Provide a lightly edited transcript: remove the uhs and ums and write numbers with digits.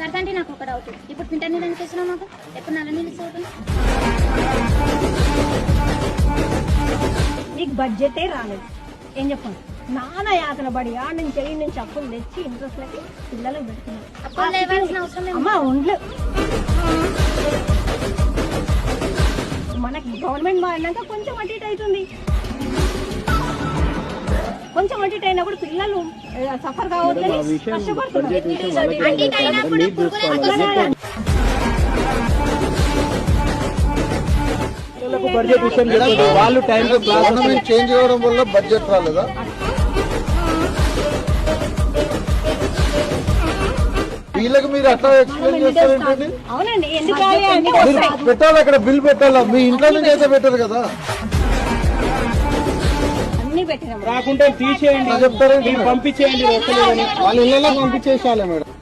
సరదంటే నాకు ఒక డౌట్, ఇప్పుడు ఫిల్టర్ నీళ్ళు ఎందుకు వేస్తున్నావు మాకు? ఎప్పుడు నల్ల నీళ్ళు ఇస్తావు? నీకు బడ్జెటే రాలేదు, ఏం చెప్పండి? నాన్న యాతన పడి ఆడ నుంచి వెళ్ళి నుంచి అప్పులు తెచ్చి ఇంట్రెస్ట్లకి పిల్లలకు పెడుతున్నారు. అమ్మ ఉండలు మనకి గవర్నమెంట్ మారినాక కొంచెం అటు ఇటు అవుతుంది. కొంచెం అటు ఇటు అయినప్పుడు పిల్లలు సఫర్ కావద్దని కష్టపడుతున్నారు. బడ్జెట్ విషయం వాళ్ళు టైం గవర్నమెంట్ చేంజ్ అవ్వడం వల్ల బడ్జెట్ రాలేదా? వీళ్ళకి మీరు అట్లా ఎక్స్ప్లెయిన్ చేస్తారేంటండి? అవునండి, ఎందుకు పెట్టాలి, అక్కడ బిల్ పెట్టాలా? మీ ఇంట్లో నుంచి అయితే పెట్టారు కదా, అన్ని పెట్టినాం. రాకుంటే తీసేయండి, చెప్తారండి, పంపించేయండి. వాళ్ళ ఇళ్ళలో పంపించేసాలే మేడం.